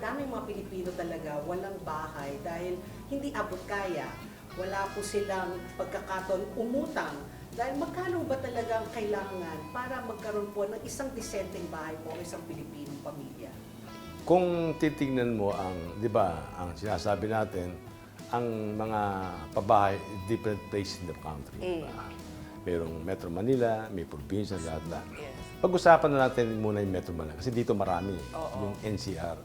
madaming mga Pilipino talaga walang bahay dahil hindi abot kaya. Wala po silang pagkakataon umutang. Dahil magkano ba talaga ang kailangan para magkaroon po ng isang disenteng bahay po o isang Pilipinong pamilya? Kung titingnan mo ang, di ba, ang sinasabi natin, ang mga pabahay, different places in the country. Merong Metro Manila, may probinsya, lahat-lahat. Yes. Pag-usapan na natin muna yung Metro Manila kasi dito marami, yung NCR.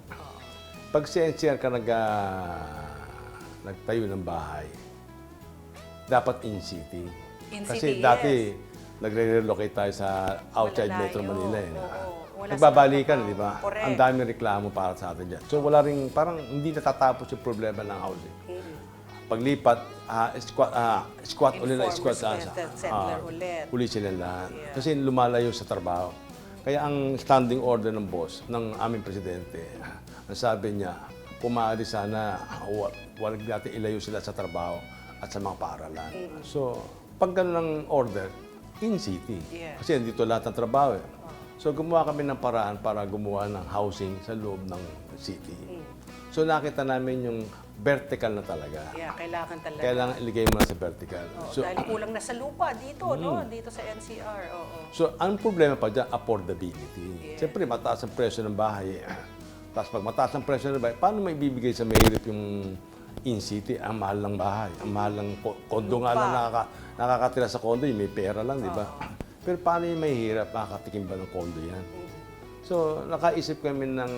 Pag sa NCR ka nagtayo ng bahay, dapat in-city. Kasi In-city, dati, yes. nagre-relocate tayo sa outside Malalayo. Metro Manila. Wala Nagbabalikan, silang di ba? trabaho. Correct. Ang daming reklamo para sa atin dyan. So wala rin, parang hindi natatapos yung problema ng housing. Paglipat, squat ulit na squat settler ulit. uli sila lahat. Yeah. Kasi lumalayo sa trabaho. Kaya ang standing order ng boss, ng aming presidente, ang sabi niya, pumali sana, wag natin ilayo sila sa trabaho at sa mga paaralan. So, pag ganun ang order, in-city. Yeah. Kasi dito lahat ng trabaho. So, gumawa kami ng paraan para gumawa ng housing sa loob ng city. So, nakita namin yung vertical na talaga. Yeah, kailangan talaga. Kailangan iligay mo na sa vertical. So, Dahil kulang na sa lupa dito, no? Dito sa NCR. Oo. so, ang problema pa dyan, affordability. Siyempre, mataas ang presyo ng bahay. Tapos pag mataas ang presyo ng bahay, paano may ibibigay sa mahirap yung in-city? Ang mahal ng bahay. Ang mahal ng kondo nga lang nakakatira sa kondo, yung may pera lang, di ba? Pero paano yung mahihirap, makakatikim ba ng kondo yan? So, nakaisip kami ng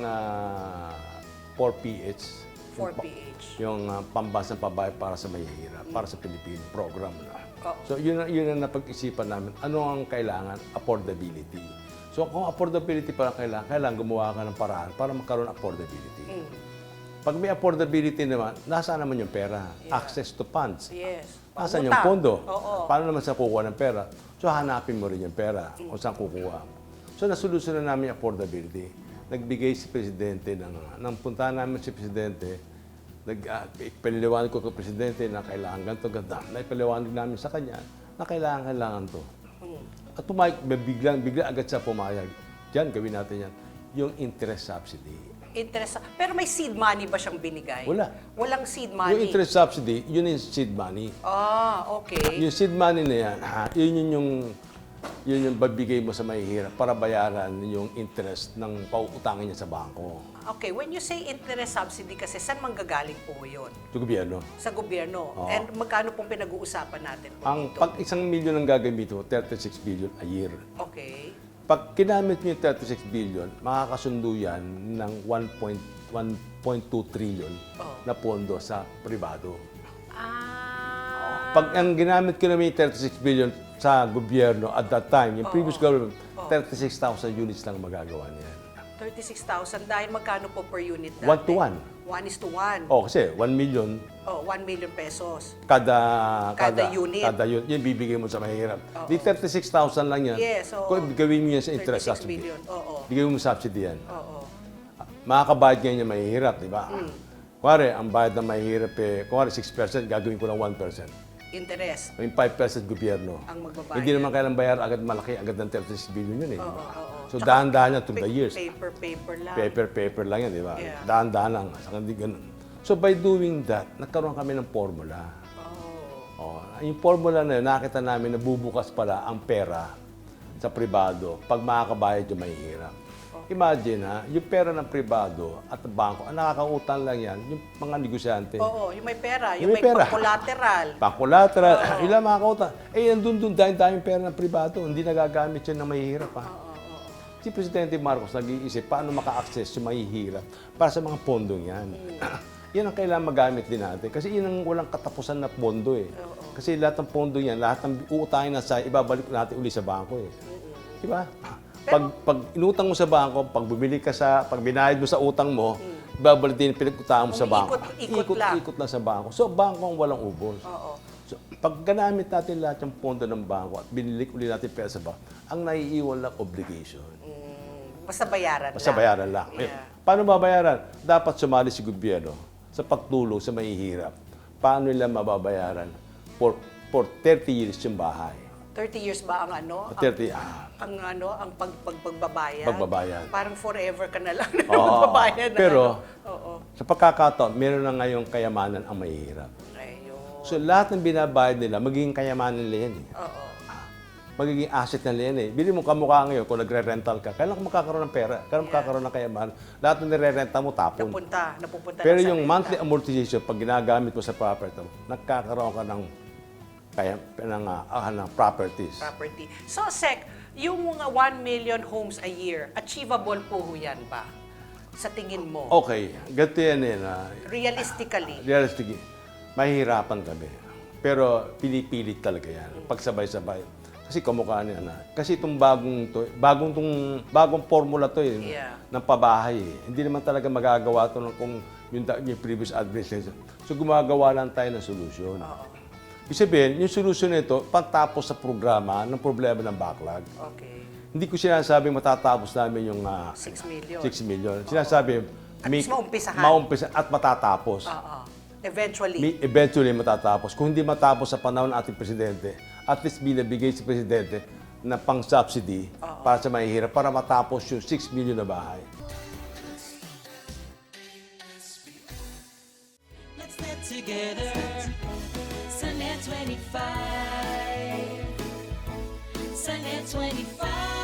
4PH. 4PH. Yung pambansang pabahay para sa mahihirap, para sa Pilipino program na. Oo. So, yun ang napag-isipan namin. Ano ang kailangan? Affordability. So, kung affordability pa kailangan gumawa ka ng paraan para magkaroon ng affordability. Pag may affordability naman, nasaan naman yung pera? Access to funds. Yes. Nasaan yung Utang. pondo? Oo. Paano naman sa kukuha ng pera? So, hanapin mo rin yung pera kung saan kukuha. So, nasolusyonan namin yung affordability. Nagbigay si Presidente nang puntahan namin si Presidente, ipaliwanag ko kay Presidente na kailangan ganito, ganda. Naipaliwanag namin sa kanya na kailangan to. At bigla agad siya pumayag. Diyan, gawin natin yan. Yung interest subsidy. Interest. Pero may seed money ba siyang binigay? Wala. Walang seed money? Yung interest subsidy, yun yung seed money. Ah, okay. Yung seed money na yan, yun yung babigay mo sa mahihirap para bayaran yung interest ng pauutangin niya sa bangko. Okay, when you say interest subsidy kasi, saan manggagaling po yun? Sa gobyerno. Sa gobyerno. And magkano pong pinag-uusapan natin po Ang dito? pag 1 million ang gagamit mo, 36 billion a year. Okay. Pag kinamit mo yung 36 billion, makakasundo yan ng 1.2 trillion na pondo sa pribado. Ah. Pag ang ginamit ko namin yung 36 billion sa gobyerno at that time, yung previous government, 36,000 units lang magagawa niyan. 36,000 dahil magkano po per unit dati? 1 to 1. 1:1. Oh, kasi 1 million Oh, 1 million pesos. kada unit. Kada unit. Yung bibigay mo sa mahirap. Di 36,000 lang yan. Yes, oo. Kung gawin mo yan sa interest 36 subsidy. billion. Oo. Bigay mo subsidy yan. Oo. Makakabayad ngayon yung mahihirap, di ba? Kuwari, ang bayad ng mahihirap kuwari 6%, gagawin ko ng 1%. Interest Yung 5% gobyerno. ang magbabayad. Hindi naman kailang bayar agad malaki, agad ng 36 billion yun eh. di ba? Oo. So dahan-dahan yan through the years. Paper lang. Paper lang yan, di ba? Yeah. Dahan-dahan lang. Saka hindi ganun. So by doing that, nagkaroon kami ng formula. Oh. Yung formula na yun, nakita namin na bubukas pala ang pera sa pribado pag makakabayad yung mahihirap. Imagine yung pera ng pribado at bangko, ang nakakautang lang yan, yung mga negosyante. Oo, yung may pera, Yung yung may may pera. collateral. Pakulateral, ilang makakautang. Nandun daming pera ng pribado, hindi nagagamit yun ng mahihirap. Si Presidente Marcos nag-iisip paano maka-access yung mahihirap para sa mga pondong yan. Yan ang kailangan magamit din natin. Kasi yun ang walang katapusan na pondo eh. Kasi lahat ng pondo yan, lahat ng uutangin na sa ibabalik natin uli sa bangko eh. Di ba? Pag inutang mo sa bangko, pag binayad mo sa utang mo, ibabalik din pinag-utang mo sa bangko. Ikot lang sa bangko. So, bangko ang walang ubos. Oo. So, pag ganamit natin lahat yung pondo ng bangko at binilik uli natin pera sa bangko, ang naiiwan lang obligation. Basta bayaran Basta lang. bayaran lang. Yeah. Paano babayaran? Dapat sumali si gobyerno sa pagtulong sa mahihirap. Paano nila mababayaran for 30 years yung bahay? 30 years ba ang ano? 30, Ang pagbabayad? Pagbabayad. Parang forever ka na lang Oo. magbabayad. Pero, Oo. sa pagkakataon, meron na ngayong kayamanan ang mahihirap. Ayun. So, lahat ng binabayad nila, magiging kayamanan nila yan. Oo. Magiging asset na nila yan. Bili mo kamukha ngayon, kung nagre-rental ka, kailan ka makakaroon ng pera? Kailan makakaroon ng kayamanan? Lahat ng nire-renta mo, tapon. Napupunta Pero na sa yung renta. monthly amortization, pag ginagamit mo sa property, nagkakaroon ka ng properties. Property. So, Sec, yung mga 1 million homes a year, achievable po ho yan ba? Sa tingin mo? Okay, ganito yan Realistically? realistic, mahihirapan kami. Pero pinipilit talaga yan. Pagsabay-sabay. Kasi kamukha niya na. Kasi itong bagong formula to Yeah. ng pabahay. Hindi naman talaga magagawa to kung yung previous administration. So gumagawa lang tayo ng solusyon. Oo. Ibig sabihin, yung solusyon nito, pantapos sa programa ng problema ng backlog. Okay. Hindi ko sinasabing matatapos namin yung 6 million. 6 million. Sinasabi, At least maumpisahan. maumpisahan at matatapos. Oo. Eventually. Eventually matatapos. Kung hindi matapos sa panahon ng ating presidente, at least binabigay si presidente na pang-subsidy para sa mahihirap para matapos yung 6 million na bahay. Let's get together. Sunnet 25. Sunnet 25.